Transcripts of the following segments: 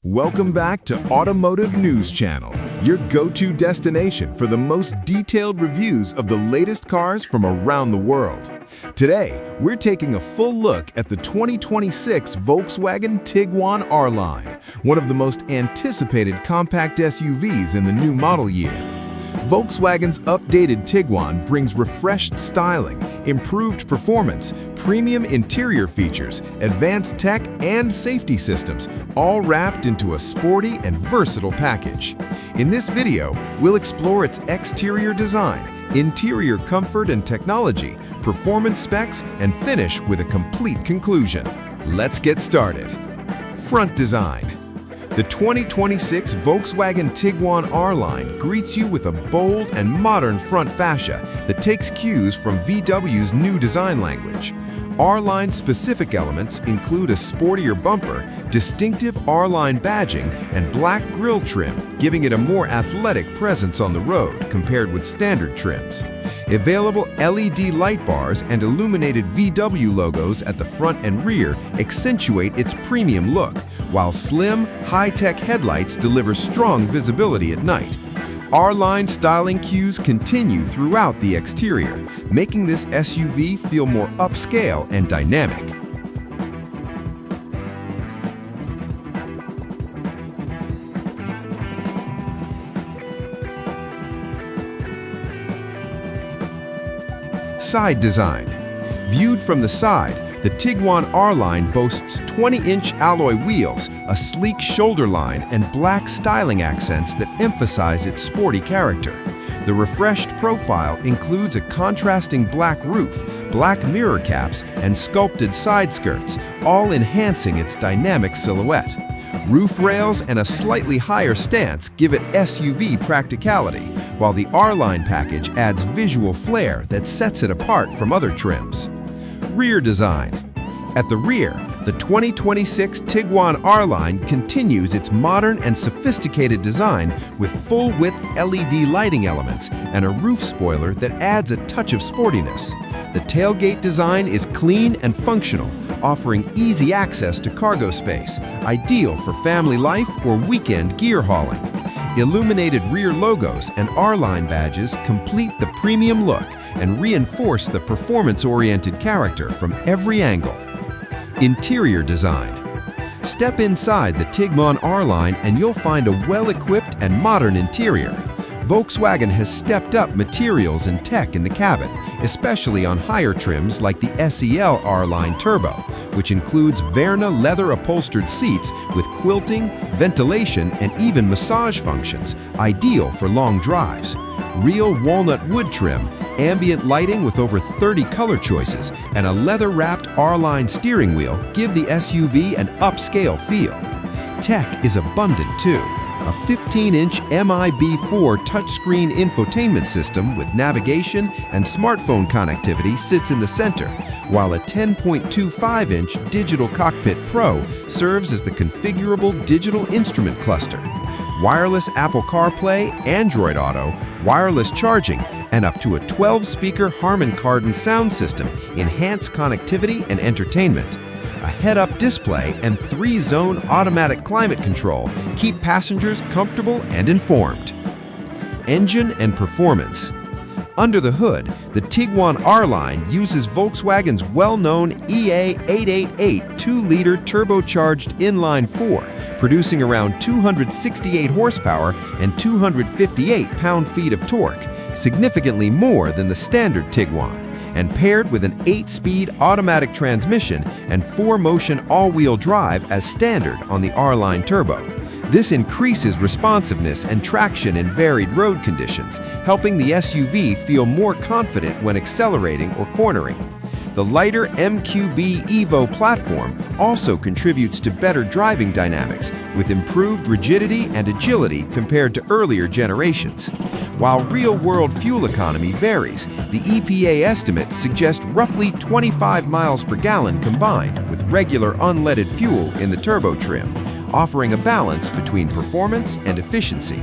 Welcome back to Automotive News Channel, your go-to destination for the most detailed reviews of the latest cars from around the world. Today, we're taking a full look at the 2026 Volkswagen Tiguan R-Line, one of the most anticipated compact SUVs in the new model year. Volkswagen's updated Tiguan brings refreshed styling, improved performance, premium interior features, advanced tech, and safety systems, all wrapped into a sporty and versatile package. In this video, we'll explore its exterior design, interior comfort and technology, performance specs, and finish with a complete conclusion. Let's get started. Front design. The 2026 Volkswagen Tiguan R-Line greets you with a bold and modern front fascia that takes cues from VW's new design language. R-Line specific elements include a sportier bumper, distinctive R-Line badging, and black grille trim, giving it a more athletic presence on the road compared with standard trims. Available LED light bars and illuminated VW logos at the front and rear accentuate its premium look, while slim, high-tech headlights deliver strong visibility at night. R-Line styling cues continue throughout the exterior, making this SUV feel more upscale and dynamic. Side design. Viewed from the side, the Tiguan R-Line boasts 20-inch alloy wheels, a sleek shoulder line, and black styling accents that emphasize its sporty character. The refreshed profile includes a contrasting black roof, black mirror caps, and sculpted side skirts, all enhancing its dynamic silhouette. Roof rails and a slightly higher stance give it SUV practicality, while the R-Line package adds visual flair that sets it apart from other trims. Rear design. At the rear, the 2026 Tiguan R-Line continues its modern and sophisticated design with full-width LED lighting elements and a roof spoiler that adds a touch of sportiness. The tailgate design is clean and functional, offering easy access to cargo space, ideal for family life or weekend gear hauling. Illuminated rear logos and R-Line badges complete the premium look and reinforce the performance-oriented character from every angle. Interior design. Step inside the Tiguan R-Line and you'll find a well-equipped and modern interior. Volkswagen has stepped up materials and tech in the cabin, especially on higher trims like the SEL R-Line Turbo, which includes Verna leather-upholstered seats with quilting, ventilation, and even massage functions, ideal for long drives. Real walnut wood trim, ambient lighting with over 30 color choices, and a leather-wrapped R-Line steering wheel give the SUV an upscale feel. Tech is abundant too. A 15-inch MIB4 touchscreen infotainment system with navigation and smartphone connectivity sits in the center, while a 10.25-inch Digital Cockpit Pro serves as the configurable digital instrument cluster. Wireless Apple CarPlay, Android Auto, wireless charging, and up to a 12-speaker Harman Kardon sound system enhance connectivity and entertainment. A head-up display and 3-zone automatic climate control keep passengers comfortable and informed. Engine and performance. Under the hood, the Tiguan R-Line uses Volkswagen's well-known EA888 2-liter turbocharged inline-4, producing around 268 horsepower and 258 pound-feet of torque, significantly more than the standard Tiguan, and paired with an 8-speed automatic transmission and 4-motion all-wheel drive as standard on the R-Line Turbo. This increases responsiveness and traction in varied road conditions, helping the SUV feel more confident when accelerating or cornering. The lighter MQB Evo platform also contributes to better driving dynamics with improved rigidity and agility compared to earlier generations. While real-world fuel economy varies, the EPA estimates suggest roughly 25 miles per gallon combined with regular unleaded fuel in the turbo trim, offering a balance between performance and efficiency.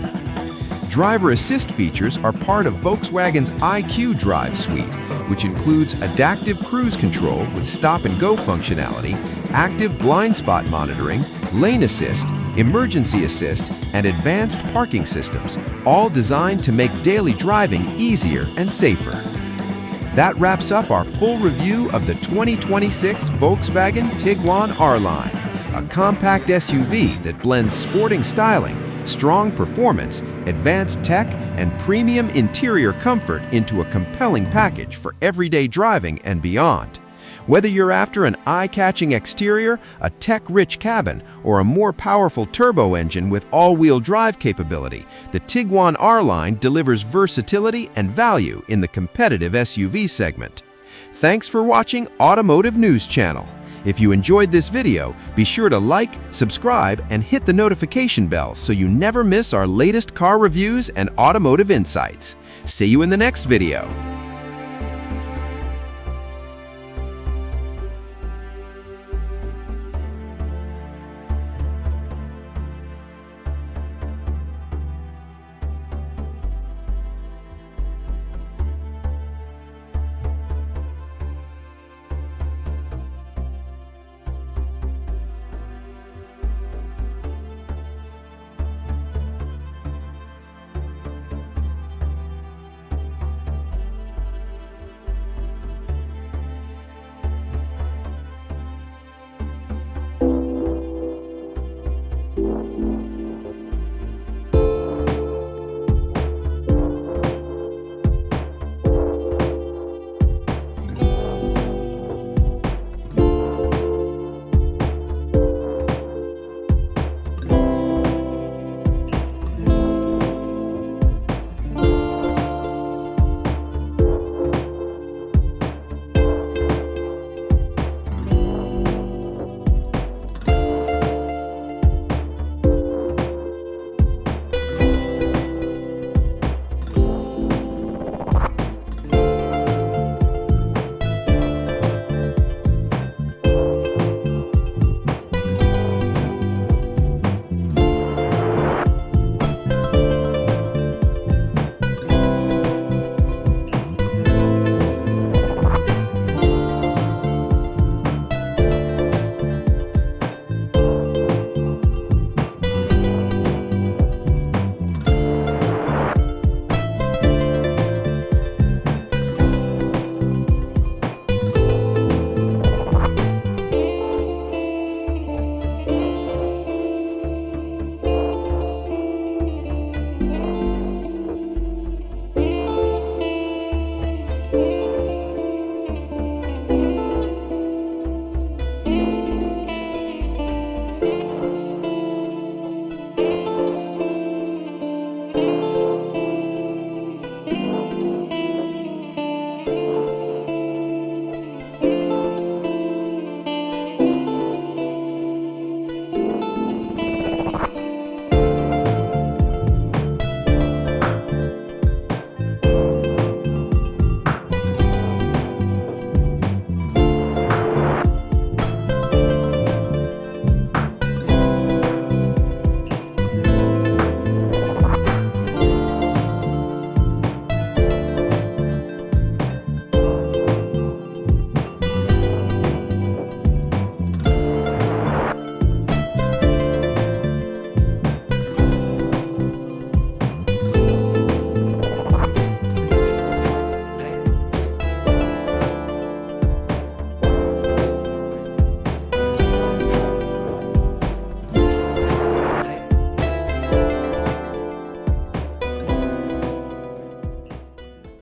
Driver assist features are part of Volkswagen's IQ Drive suite, which includes adaptive cruise control with stop-and-go functionality, active blind spot monitoring, lane assist, emergency assist, and advanced parking systems, all designed to make daily driving easier and safer. That wraps up our full review of the 2026 Volkswagen Tiguan R-Line, a compact SUV that blends sporting styling, strong performance, advanced tech, and premium interior comfort into a compelling package for everyday driving and beyond. Whether you're after an eye-catching exterior, a tech-rich cabin, or a more powerful turbo engine with all-wheel drive capability, the Tiguan R-Line delivers versatility and value in the competitive SUV segment. Thanks for watching Automotive News Channel. If you enjoyed this video, be sure to like, subscribe, and hit the notification bell so you never miss our latest car reviews and automotive insights. See you in the next video.